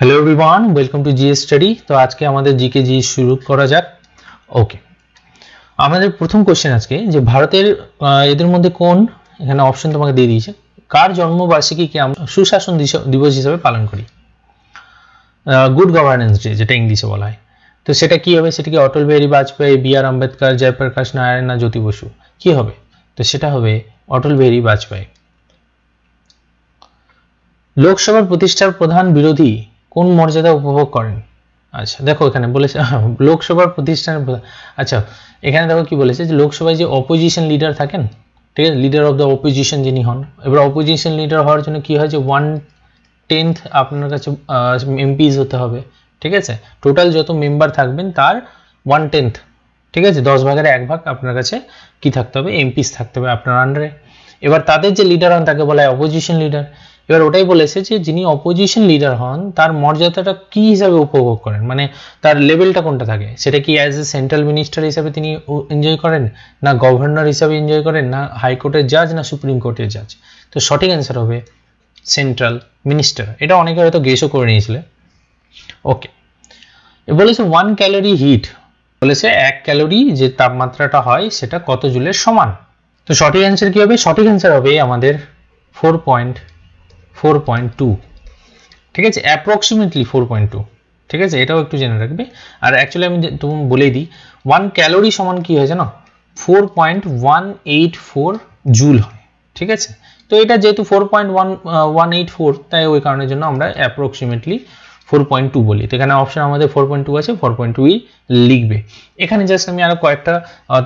Hello everyone, welcome to GS study. तो आज के हमारे जीके जी शुरू करा যাক। ओके, আমাদের প্রথম কোশ্চেন আজকে যে ভারতের এদের মধ্যে কোন, এখানে অপশন তোমাকে দিয়ে দিয়েছে, কার জন্মবার্ষিকীকে আমরা সুশাসন দিবস হিসেবে পালন করি? গুড গভর্নেন্স ডে যেটা ইংলিশে বলা হয়। তো সেটা কি হবে? সেটা কি অটল বিহারী বাজপেয়ী, বি আর আম্বেদকর, জয়প্রকাশ নারায়ণ না জ্যোতি বসু? কি হবে? তো সেটা হবে অটল বিহারী বাজপেয়ী। লোকসভার প্রতিষ্ঠার প্রধান বিরোধী কোন মর্যাদা উপভোগ করেন? আচ্ছা দেখো এখানে বলেছে লোকসভার প্রতিষ্ঠানের প্রধান। আচ্ছা এখানে দেখো কি বলেছে যে লোকসভায় যে অপোজিশন লিডার থাকেন, ঠিক আছে, লিডার অফ দ্য অপোজিশন যিনি হন, এবার অপোজিশন লিডার হওয়ার জন্য কি হয় যে 1/10 আপনার কাছে এমপিস হতে হবে, ঠিক আছে। টোটাল যত মেম্বার থাকবেন তার 1/10, ঠিক আছে, 10 ভাগের 1 ভাগ আপনার কাছে কি থাকতে হবে? এমপিস থাকতে হবে আপনার আন্ডারে। এবার তাদের যে লিডার হন তাকে বলা হয় অপোজিশন লিডার। এবার ওটাই বলেছে যে যিনি অপোজিশন লিডার হন তার মর্যাদাটা কি হিসাবে উপভোগ করেন, মানে তার লেভেলটা কোনটা থাকে? সেটা কি অ্যাজ এ সেন্ট্রাল মিনিস্টার হিসাবে তিনি এনজয় করেন, না গভর্নর হিসাবে এনজয় করেন, না হাইকোর্টের জাজ, না সুপ্রিম কোর্টের জাজ? তো সঠিক অ্যান্সার হবে সেন্ট্রাল মিনিস্টার। এটা অনেকে হয়তো গেসও করে নিয়েছিলেন। ওকে, বলেছে 1 ক্যালোরি হিট, বলেছে 1 ক্যালোরি যে তাপমাত্রাটা হয় সেটা কত জুলের সমান? তো সঠিক অ্যান্সার কি হবে? সঠিক অ্যান্সার হবে আমাদের 4.2, ঠিক আছে, অ্যাপ্রক্সিমেটলি 4.2, ঠিক আছে, এটাও একটু জেনে রাখবে। আর অ্যাকচুয়ালি আমি তুমি বলেই দিই 1 ক্যালোরি সমান কি হয় জানো? 4.184 জুল হয়, ঠিক আছে। তো এটা যেহেতু 4.184 তাই ওই কারণের জন্য আমরা অ্যাপ্রক্সিমেটলি 4.2 বলি। তো এখানে অপশন আমাদের 4.2 আছে, 4.2ই লিখবে। এখানে জাস্ট আমি আরো কয়েকটা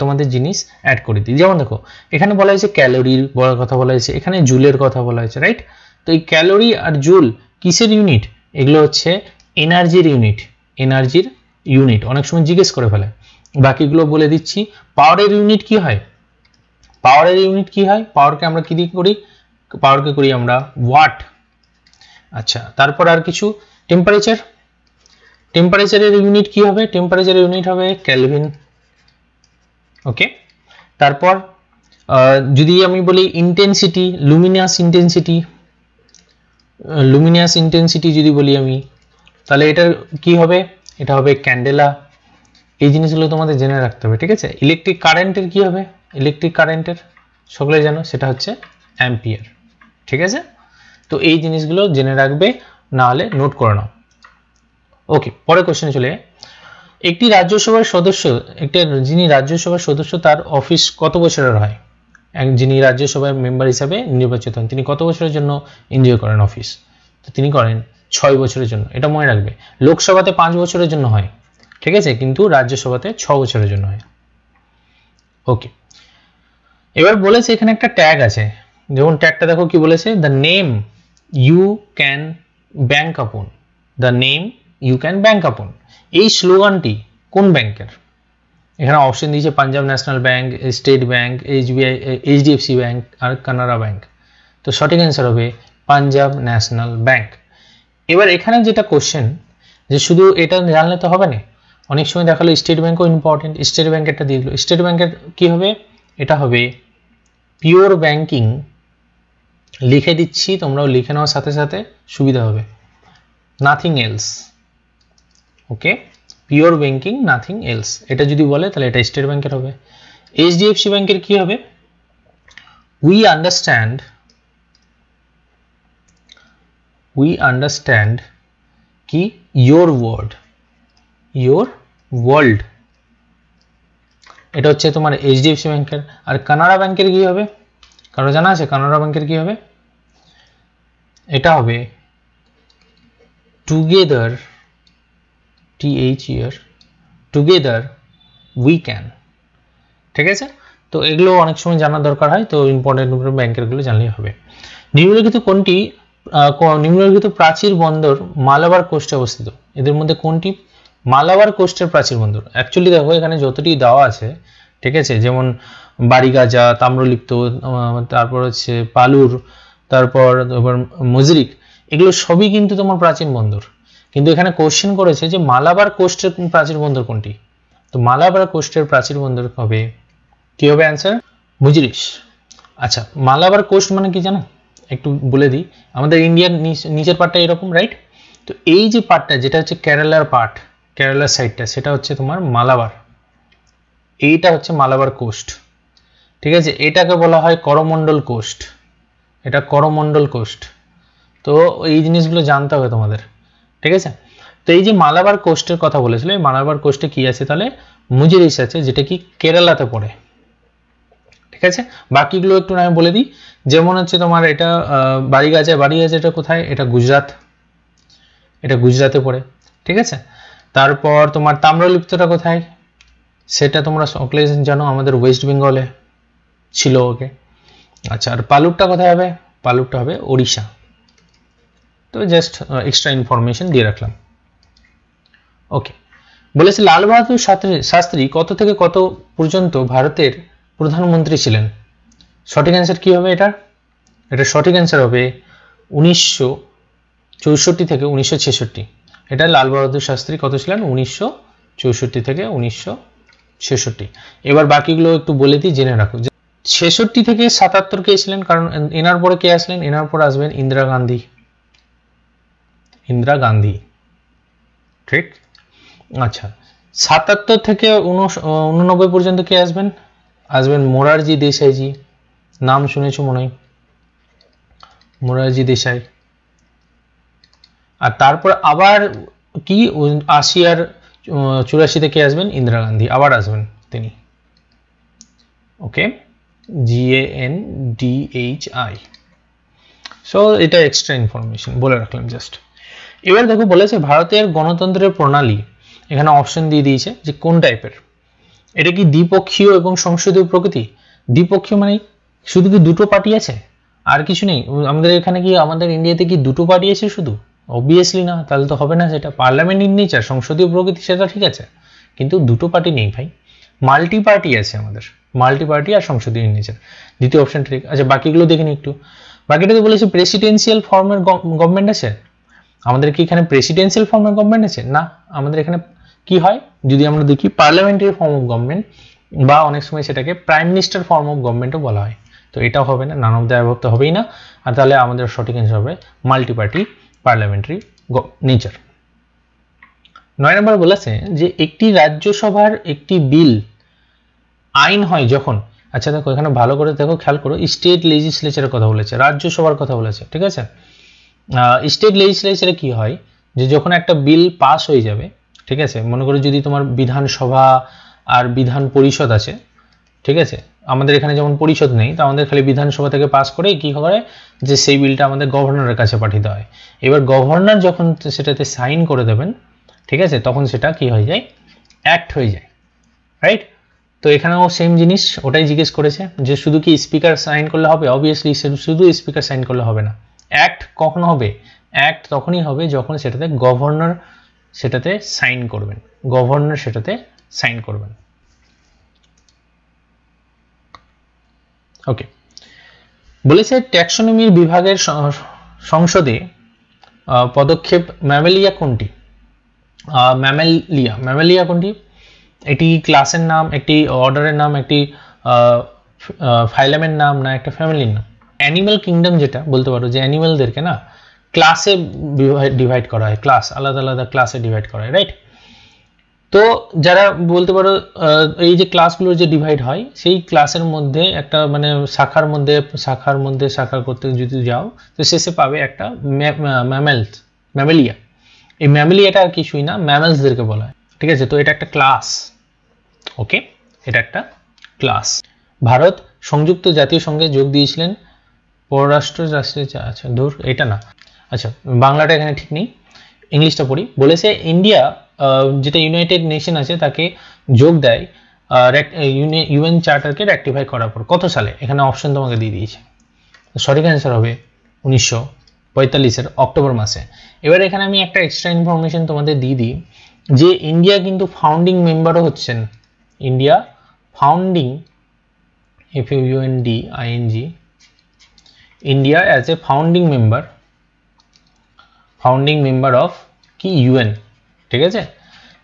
তোমাদের জিনিস অ্যাড করে দিই। যেমন দেখো এখানে বলা হয়েছে ক্যালোরির কথা বলা হয়েছে, এখানে জুলের কথা বলা হয়েছে, রাইট? তো এই ক্যালোরি আর জুল কিসের ইউনিট? এগুলো হচ্ছে এনার্জির ইউনিট, এনার্জির ইউনিট। অনেক সময় জিজ্ঞেস করে ফেলে, বাকিগুলো বলে দিচ্ছি। পাওয়ারের ইউনিট কি হয়? পাওয়ারের ইউনিট কি হয়? পাওয়ারকে আমরা কি দিয়ে করি? পাওয়ারকে করি আমরা ওয়াট। আচ্ছা তারপর আর কিছু, টেম্পারেচার, টেম্পারেচারের ইউনিট কি হবে? টেম্পারেচারের ইউনিট হবে কেলভিন। ওকে, তারপর যদি আমি বলি intensity, Luminous intensity, Luminous intensity যদি বলি আমি, তাহলে এটা কি হবে? এটা হবে ক্যান্ডেলা। এই জিনিসগুলো তোমাদের জেনে রাখতে হবে, ঠিক আছে। ইলেকট্রিক কারেন্টের কি হবে? ইলেকট্রিক কারেন্টের সকলে জানো সেটা হচ্ছে অ্যাম্পিয়ার, ঠিক আছে। তো এই জিনিসগুলো জেনে রাখবে, না হলে নোট করে নাও। ওকে, পরের কোশ্চেনে চলে। একটি রাজ্যসভার সদস্য, একটা যিনি রাজ্যসভার সদস্য তার অফিস কত বছরের হয়? যিনি রাজ্যসভার মেম্বার হিসাবে নির্বাচিত হন তিনি কত বছরের জন্য এনজয় করেন অফিস? তো তিনি করেন 6 বছরের জন্য। এটা মনে রাখবে। লোকসভাতে 5 বছরের জন্য হয়, ঠিক আছে, কিন্তু রাজ্যসভাতে 6 বছরের জন্য হয়। ওকে, এবার বলেছে এখানে একটা ট্যাগ আছে, যেমন ট্যাগটা দেখো কি বলেছে, the name you can bank upon, the name you can bank upon. এই স্লোগানটি কোন ব্যাংকের? এখানে অপশন দিয়েছে Punjab national bank, state bank, SBI, HDFC bank আর কানাড়া ব্যাংক। তো সঠিক অ্যান্সার হবে পাঞ্জাব ন্যাশনাল ব্যাংক। এবার এখানে যেটা কোশ্চেন, যে শুধু এটা জানলে তো হবে না, অনেক সময় দেখালো স্টেট ব্যাংকও ইম্পর্টেন্ট, স্টেট ব্যাংকেরটা দিয়ে দিল। স্টেট ব্যাংকের কি হবে? এটা হবে পিওর ব্যাংকিং। লিখে দিচ্ছি, তোমরাও লিখে নেওয়ার সাথে সাথে সুবিধা হবে। Nothing else. Okay, pure banking, nothing else, এটা যদি বলে তাহলে এটা স্টেট ব্যাংকের হবে। এইচডিএফসি ব্যাংকের কি হবে? উই আন্ডারস্ট্যান্ড কি ইয়োর ওয়ার্ল্ড, এটা হচ্ছে তোমার এইচডিএফসি ব্যাংকের। আর কানাড়া ব্যাংকের কি হবে? কারো জানা আছে কানাড়া ব্যাংকের কি হবে? এটা হবে টুগেদার, টুগেদার উই ক্যান, ঠিক আছে। তো এগুলো অনেক সময় জানার দরকার হয়, তো ইম্পর্টেন্ট ব্যাংকের গুলো জানলেই হবে। নিম্নলিখিত প্রাচীর বন্দর মালাবার কোস্টে অবস্থিত? এদের মধ্যে কোনটি মালাবার কোস্টের প্রাচীর বন্দর? অ্যাকচুয়ালি দেখো এখানে যতটি দেওয়া আছে, ঠিক আছে, যেমন বারিগাজা, তাম্রলিপ্ত, তারপর হচ্ছে পালুর, তারপর মজরিক, এগুলো সবই কিন্তু তোমার প্রাচীন বন্দর। কিন্তু এখানে কোশ্চেন করেছে যে মালাবার কোস্টের প্রাচীর বন্দর কোনটি? তো মালাবার কোস্টের প্রাচীর বন্দর হবে কি হবে অ্যান্সার? মুজিরিস। আচ্ছা মালাবার কোস্ট মানে কি জানো? একটু বলে দিই। আমাদের ইন্ডিয়ার নিচের পার্টটা এরকম, রাইট? তো এই যে পার্টটা যেটা হচ্ছে কেরালার পার্ট, কেরালার সাইডটা, সেটা হচ্ছে তোমার মালাবার, এইটা হচ্ছে মালাবার কোস্ট, ঠিক আছে। এটাকে বলা হয় করমণ্ডল কোস্ট, এটা করমণ্ডল কোস্ট। তো এই জিনিসগুলো জানতে হবে তোমাদের, ঠিক আছে। তো এই যে মালাবার কোস্টের কথা বলেছিল, এই মালাবার কোস্টে কি আছে তাহলে, মুজিরিস আছে, যেটা কি কেরালাতে পড়ে, ঠিক আছে। বাকিগুলো একটু আমি বলে দিই, যেমন হচ্ছে তোমার এটা বাড়িগাছা, বাড়িগাছা এটা কোথায়, এটা গুজরাট, এটা গুজরাতে পড়ে, ঠিক আছে। তারপর তোমার তাম্রলিপ্তটা কোথায়, সেটা তোমরা সকলে জানো, আমাদের ওয়েস্ট বেঙ্গলে ছিল ওকে। আচ্ছা, আর পালুরটা কোথায় হবে, পালুরটা হবে ওড়িশা। তো জাস্ট এক্সট্রা ইনফরমেশন দিয়ে রাখলাম। ওকে, বলেছে লাল বাহাদুর শাস্ত্রী কত থেকে কত পর্যন্ত ভারতের প্রধানমন্ত্রী ছিলেন? সঠিক অ্যান্সার কি হবে এটা? এটা সঠিক অ্যান্সার হবে 1964 থেকে 1966। এটা লাল বাহাদুর শাস্ত্রী কত ছিলেন? 1964 থেকে 1966। এবার বাকিগুলো একটু বলে দিই, জেনে রাখো। 66 থেকে 77 কে ছিলেন, কারণ এনার পরে কে আসলেন? এনার পরে আসবেন ইন্দিরা গান্ধী, ইন্দিরা গান্ধী, ঠিক। আচ্ছা, 77 থেকে 89 পর্যন্ত কে আসবেন? আসবেন মোরারজি দেশাইজি, নাম শুনেছো মনে হয়, মোরারজি দেশাই। আর তারপর আবার কি 80 আর 84 কে আসবেন ইন্দিরা গান্ধী, আবার আসবেন তিনি। ওকে, GANDHI। সো এটা এক্সট্রা ইনফরমেশন বলে রাখলাম জাস্ট। এবার দেখো বলেছে ভারতের গণতন্ত্রের প্রণালী, এখানে অপশন দিয়ে দিয়েছে যে কোন টাইপের। এটা কি দ্বিপক্ষীয় এবং সংসদীয় প্রকৃতি? দ্বিপক্ষীয় মানে শুধু কি দুটো পার্টি আছে আর কিছু নেই? আমাদের এখানে কি, আমাদের ইন্ডিয়াতে কি দুটো পার্টি আছে শুধু? অবভিয়াসলি না, তাহলে তো হবে না। সেটা পার্লামেন্ট ইন নেচার, সংসদীয় প্রকৃতি, সেটা ঠিক আছে, কিন্তু দুটো পার্টি নেই ভাই, মাল্টি পার্টি আছে আমাদের, মাল্টি পার্টি আর সংসদীয় ইন নেচার। দ্বিতীয় অপশন ঠিক। আচ্ছা, বাকিগুলো দেখে নিই একটু। বাকিটাতে বলেছে প্রেসিডেন্সিয়াল ফর্মের গভর্নমেন্ট আছে। আমাদের কি এখানে প্রেসিডেন্সিয়াল ফর্মের গভর্নমেন্ট আছে? না, আমাদের এখানে কি হয় যদি আমরা দেখি, পার্লামেন্টারি ফর্ম অফ গভর্নমেন্ট, বা অনেক সময় সেটাকে প্রাইম মিনিস্টার ফর্ম অফ গভর্নমেন্টও বলা হয়। তো এটাও হবে না, নান অফ দ্য অ্যাবভ তো হবেই না। আর তাহলে আমাদের সঠিক অ্যান্সার হবে মাল্টি পার্টি পার্লামেন্টারি নেচার। 9 নম্বর বলেছে যে একটি রাজ্যসভার একটি বিল আইন হয় যখন, আচ্ছা দেখো এখানে ভালো করে দেখো, খেয়াল করো, স্টেট লেজিসলেচারের কথা বলেছে, রাজ্যসভার কথা বলেছে, ঠিক আছে। স্টেট লেজিসলেচারে কি হয়, যে যখন একটা বিল পাস হয়ে যাবে, ঠিক আছে, মনে করো যদি তোমার বিধানসভা আর বিধান পরিষদ আছে, ঠিক আছে, আমাদের এখানে যেমন পরিষদ নেই, তো আমাদের খালি বিধানসভা থেকে পাস করে কি করে, যে সেই বিলটা আমাদের গভর্নরের কাছে পাঠিয়ে হয়। এবার গভর্নর যখন সেটাতে সাইন করে দেবেন, ঠিক আছে, তখন সেটা কি হয়ে যায়, অ্যাক্ট হয়ে যায়, রাইট। তো এখানেও সেম জিনিস, ওটাই জিজ্ঞেস করেছে যে শুধু কি স্পিকার সাইন করলে হবে? অবভিয়াসলি শুধু স্পিকার সাইন করলে হবে না। অ্যাক্ট কখন হবে? অ্যাক্ট তখনই হবে যখন সেটাতে গভর্নর সেটাতে সাইন করবেন, গভর্নর সেটাতে সাইন করবেন। ওকে, বলেছে ট্যাক্সোনমির বিভাগের সংসদে পদক্ষেপ ম্যামেলিয়া কোনটি? ম্যামেলিয়া কোনটি? একটি ক্লাসের নাম, একটি অর্ডারের নাম, একটি ফাইলামের নাম, না একটা ফ্যামিলির নাম? অ্যানিম্যাল কিংডম যেটা বলতে পারো, যে অ্যানিম্যালদেরকে না ক্লাসে ডিভাইড করা হয়, ক্লাস আলাদা আলাদা ক্লাসে ডিভাইড করা হয়, রাইট। তো যারা বলতে পারো এই যে ক্লাসগুলোর যে ডিভাইড হয়, সেই ক্লাসের মধ্যে একটা মানে শাখার মধ্যে শাখা করতে যদি যাও, তো শেষে পাবে একটা ম্যামেলিয়া। এই ম্যামেলিয়াটা আর কিছুই না, ম্যামেলসদেরকে বলা হয়, ঠিক আছে। তো এটা একটা ক্লাস, ওকে, এটা একটা ক্লাস। ভারত সংযুক্ত জাতীয় সংঘে যোগ দিয়েছিলেন পররাষ্ট্র রাষ্ট্রের, আচ্ছা দূর এটা না, আচ্ছা বাংলাটা এখানে ঠিক নেই, ইংলিশটা পড়ি। বলেছে ইন্ডিয়া যেটা ইউনাইটেড নেশন আছে তাকে যোগ দেয় ইউএন চার্টারকে রেকটিফাই করার পর কত সালে? এখানে অপশন তোমাকে দিয়ে দিয়েছে। সঠিক অ্যান্সার হবে 1945-এর অক্টোবর মাসে। এবার এখানে আমি একটা এক্সট্রা ইনফরমেশন তোমাদের দিয়ে দিই, যে ইন্ডিয়া কিন্তু ফাউন্ডিং মেম্বারও হচ্ছেন, India founding, FUNDING, India as a founding member of কি ইউএন, ঠিক আছে,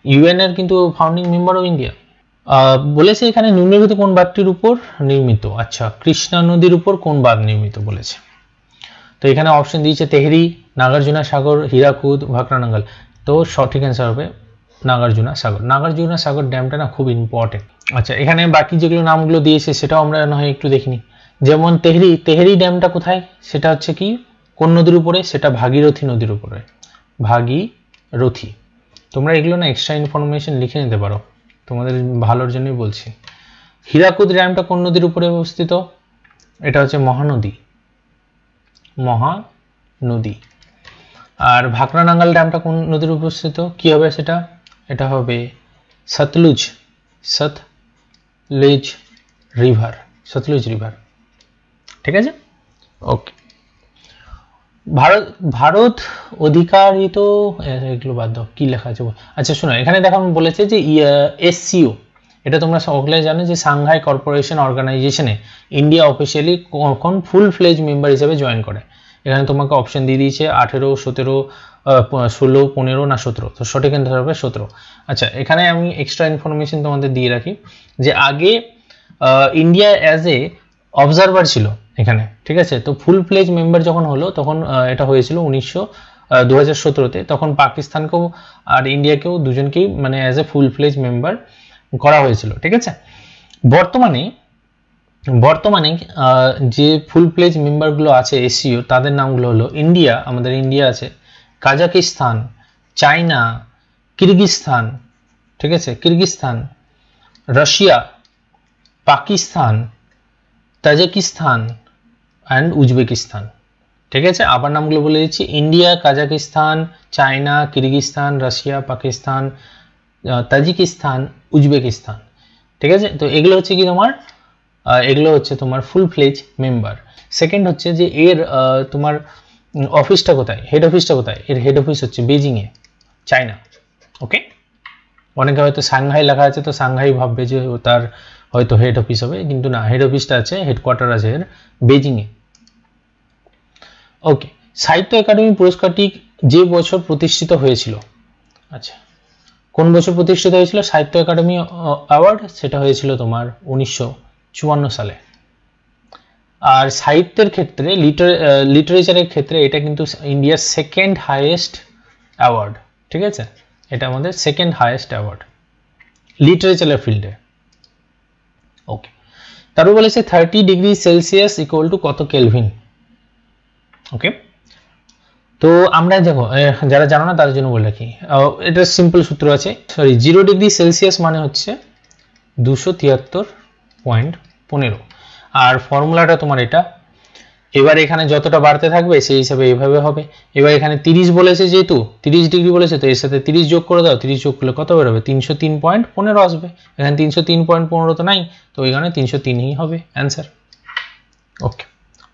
ইউএন এর কিন্তু ফাউন্ডিং মেম্বার অফ ইন্ডিয়া। বলেছে এখানে নিম্নলিখিত কোন বাঁধটির উপর নির্মিত? আচ্ছা, কৃষ্ণা নদীর উপর কোন বাঁধ নির্মিত বলেছে। তো এখানে অপশন দিয়েছে তেহরি, নাগার্জুনা সাগর, হীরাকুদ, ভাকরানাঙ্গল। তো সঠিক অ্যান্সার হবে নাগার্জুনা সাগর। নাগার্জুনা সাগর ড্যামটা না খুব ইম্পর্টেন্ট। আচ্ছা, এখানে বাকি যেগুলো নামগুলো দিয়েছে সেটাও আমরা না হয় একটু দেখিনি। যেমন তেহরি ড্যামটা কোথায়, সেটা হচ্ছে কি কোন নদীর উপরে, সেটা ভাগীরথী নদীর উপরে, ভাগীরথী। তোমরা এগুলো না এক্সট্রা ইনফরমেশন লিখে নিতে পারো, তোমাদের ভালোর জন্যই বলছি। হীরাকুদ ড্যামটা কোন নদীর উপরে অবস্থিত, এটা হচ্ছে মহানদী, মহানদী। আর ভাকরানাঙ্গল ড্যামটা কোন নদীর উপর অবস্থিত, কি হবে সেটা, এটা হবে সতলুজ, সতলুজ রিভার, সতলুজ রিভার। ঠিক আছে, ওকে। ভারত অধিকারিত, এগুলো বাদ দাও, কি লেখা আছে। আচ্ছা শোনো, এখানে দেখো বলেছে যে এসসিও, এটা তোমরা সকলে জানো যে সাংহাই কর্পোরেশন অর্গানাইজেশনে ইন্ডিয়া অফিসিয়ালি কখন ফুল ফ্লেজ মেম্বার হিসেবে জয়েন করে। এখানে তোমাকে অপশন দিয়ে দিয়েছে 18, 17, 16, 15 না 17। তো সঠিক অ্যান্সার হবে 17। আচ্ছা, এখানে আমি এক্সট্রা ইনফরমেশন তোমাদের দিয়ে রাখি যে আগে ইন্ডিয়া অ্যাজ এ অবজারভার ছিল এখানে, ঠিক আছে। তো ফুল ফ্লেজ মেম্বার যখন হলো তখন এটা হয়েছিল 2017-তে, তখন পাকিস্তানকেও আর ইন্ডিয়াকেও দুজনকেই মানে অ্যাজ এ ফুল ফ্লেজ মেম্বার করা হয়েছিল, ঠিক আছে। বর্তমানে যে ফুল ফ্লেজ মেম্বারগুলো আছে এসসিও, তাদের নামগুলো হলো ইন্ডিয়া, আমাদের ইন্ডিয়া আছে, কাজাকিস্তান, চায়না, কিরগিজস্তান, ঠিক আছে, Kyrgyzstan, Russia, Pakistan, Tajikistan and Uzbekistan. ঠিক আছে, আবার নামগুলো বলে দিচ্ছি, India, Kazakhstan, China, Kyrgyzstan, Russia, Pakistan, Tajikistan, Uzbekistan. ঠিক আছে, তো এগুলো হচ্ছে কি তোমার, এগুলো হচ্ছে তোমার ফুল ফ্লেজ মেম্বার। সেকেন্ড হচ্ছে যে এর তোমার অফিসটা কোথায়, হেড অফিসটা কোথায়, এর হেড অফিস হচ্ছে বেজিংয়ে, চায়না। ওকে, অনেকে হয়তো সাংহাই লেখা আছে, তো সাংহাই ভাববে যে তার হয়তো হেড অফিস হবে, কিন্তু না, হেড অফিসটা আছে, হেডকোয়ার্টার আছে এর বেজিংয়ে। ওকে, সাহিত্য একাডেমি পুরস্কারটি যে বছর প্রতিষ্ঠিত হয়েছিল, আচ্ছা কোন বছর প্রতিষ্ঠিত হয়েছিল সাহিত্য একাডেমি অ্যাওয়ার্ড, সেটা হয়েছিল তোমার 1954 সালে। আর সাহিত্যের ক্ষেত্রে লিটারেচারের ক্ষেত্রে এটা কিন্তু ইন্ডিয়ার সেকেন্ড হাইয়েস্ট অ্যাওয়ার্ড, ঠিক আছে, এটা আমাদের সেকেন্ড হাইয়েস্ট অ্যাওয়ার্ড লিটারেচারের ফিল্ডে। ওকে, তারপর বলেছে 30 ডিগ্রি সেলসিয়াস ইকুয়াল টু কত কেলভিন। ওকে, তো আমরা দেখো যারা জানো না তাদের জন্য বলে রাখি, এটা সিম্পল সূত্র আছে, 0 ডিগ্রি সেলসিয়াস মানে হচ্ছে 273.15, আর ফর্মুলাটা তোমার এটা। এবার এখানে যতটা বাড়তে থাকবে সেই হিসাবে এইভাবে হবে। এবার এখানে 30 বলেছে, যেহেতু 30 ডিগ্রি বলেছে, তো এর সাথে 30 যোগ করে দাও, 30 যোগ করলে কত বেরোবে, 303.15 আসবে। এখানে 303.15 তো নাই, তো এখানে 303ই হবে অ্যান্সার। ওকে,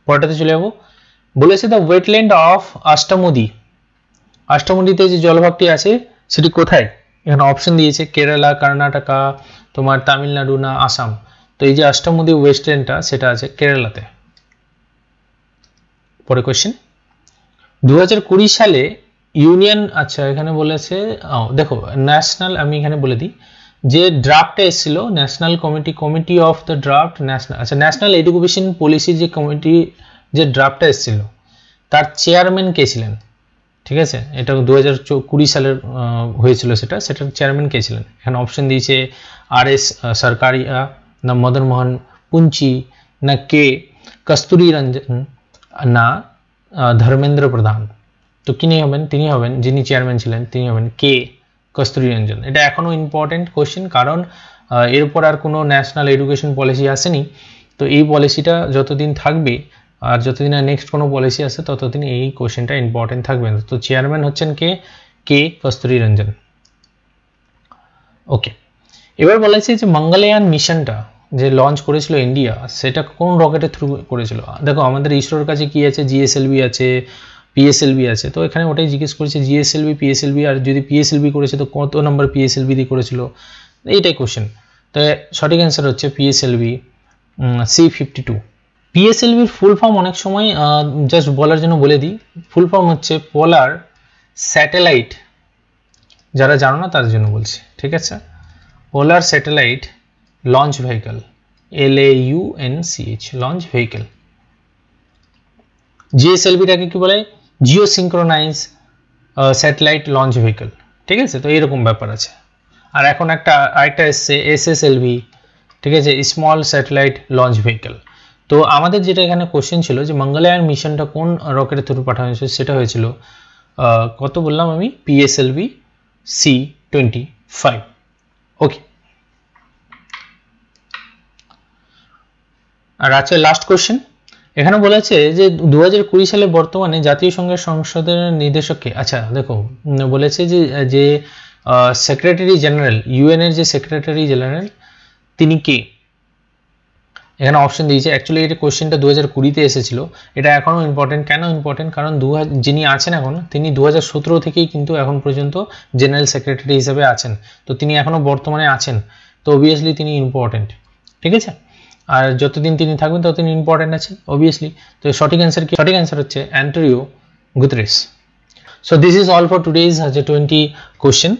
পরেরটাতে চলে যাবো। বলেছে দ্য ওয়েটল্যান্ড অফ আষ্টামুদি, আষ্টামুদিতে যে জলভাগটি আছে সেটি কোথায়, এখানে অপশন দিয়েছে কেরালা, কর্ণাটকা, তোমার তামিলনাড়ু না আসাম। তো এই যে আষ্টামুদি ওয়েস্টল্যান্ডটা সেটা আছে কেরালাতে। পরে কোয়েশ্চেন, 2020 সালে ইউনিয়ন, আচ্ছা এখানে বলেছে দেখো ন্যাশনাল, আমি এখানে বলে দিই যে ড্রাফটে এসেছিল national committee of the draft national, আচ্ছা ন্যাশনাল এডুকেশন পলিসি যে কমিটি যে ড্রাফটটা এসেছিল তার চেয়ারম্যান কে ছিলেন, ঠিক আছে, এটা 2020 সালের হয়েছিল, সেটার চেয়ারম্যান কে ছিলেন। এখানে অপশন দিয়েছে RS সরকারিয়া, না মদন মোহন পুঞ্চি, না কে কস্তুরী রঞ্জন, না ধর্মেন্দ্র প্রধান। তো তিনি হবেন যিনি চেয়ারম্যান ছিলেন, তিনি হবেন কে কস্তুরী রঞ্জন। এটা এখনো ইম্পর্টেন্ট কোশ্চেন, কারণ এরপর আর কোনো ন্যাশনাল এডুকেশন পলিসি আসেনি, তো এই পলিসিটা যতদিন থাকবে আর যতদিন নেক্সট কোনো পলিসি আসে ততদিন এই কোশ্চেনটা ইম্পর্টেন্ট থাকবে। তো চেয়ারম্যান হচ্ছেন কে কস্তুরী রঞ্জন। ওকে, এবার বলেছে যে মঙ্গলয়ান মিশনটা যে লঞ্চ করেছিল ইন্ডিয়া, সেটা কোন রকেটের থ্রু করেছিল। দেখো আমাদের ইসরোর কাছে কি আছে, GSLV আছে, PSLV আছে, তো এখানে ওটাই জিজ্ঞেস করেছে GSLV PSLV, আর যদি PSLV করেছে তো কত নম্বর PSLV দিয়ে করেছিল, এইটাই কোশ্চেন। তো সঠিক অ্যান্সার হচ্ছে PSLV C-52। PSLVর ফুল ফর্ম অনেক সময় জাস্ট বলার জন্য বলে দিই, ফুল ফর্ম হচ্ছে পোলার স্যাটেলাইট, যারা জানো না তার জন্য বলছি, ঠিক আছে, polar satellite launch vehicle, LAUNCH launch vehicle. জিএসএলভিটাকে কি বলে, geo synchronize satellite launch vehicle, ঠিক আছে। তো এইরকম ব্যাপার আছে। আর এখন আরেকটা এসছে এসএসএলভি, ঠিক আছে, স্মল স্যাটেলাইট লঞ্চ ভেহিকল। তো আমাদের যেটা এখানে কোশ্চেন ছিল যে মঙ্গলয়ান মিশনটা কোন রকেটের থ্রু পাঠানো হয়েছিল, সেটা হয়েছিল কত বললাম আমি, PSLV C-25। ওকে, আর আছে লাস্ট কোশ্চেন। এখানে বলেছে যে 2020 সালে বর্তমানে জাতীয় সংঘের সংসদের নির্দেশককে, আচ্ছা দেখো বলেছে যে সেক্রেটারি জেনারেল, ইউএন এর যে সেক্রেটারি জেনারেল তিনি কে, এখানে অপশন দিয়েছে। অ্যাকচুয়ালি এটা কোশ্চেনটা 2020-তে এসেছিল, এটা এখনও ইম্পর্টেন্ট। কেন ইম্পর্টেন্ট, কারণ যিনি আছেন এখন, তিনি 2017 থেকেই কিন্তু এখন পর্যন্ত জেনারেল সেক্রেটারি হিসেবে আছেন। তো তিনি এখনও বর্তমানে আছেন, তো অবভিয়াসলি তিনি ইম্পর্টেন্ট, ঠিক আছে। আর যতদিন তিনি থাকবেন ততদিন ইম্পর্টেন্ট আছে অবভিয়াসলি। তো সঠিক অ্যান্সার কি, সঠিক অ্যান্সার হচ্ছে Antonio Guterres. So this is all for today's 20 question.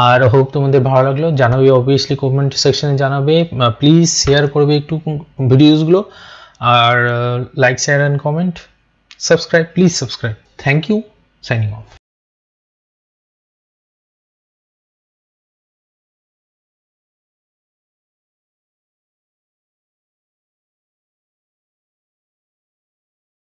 আর হোপ তোমাদের ভালো লাগলো, জানাবে অবভিয়াসলি কমেন্ট সেকশনে জানাবে, প্লিজ শেয়ার করবে একটু ভিডিওসগুলো, আর like share and comment, subscribe, please subscribe. Thank you, signing of.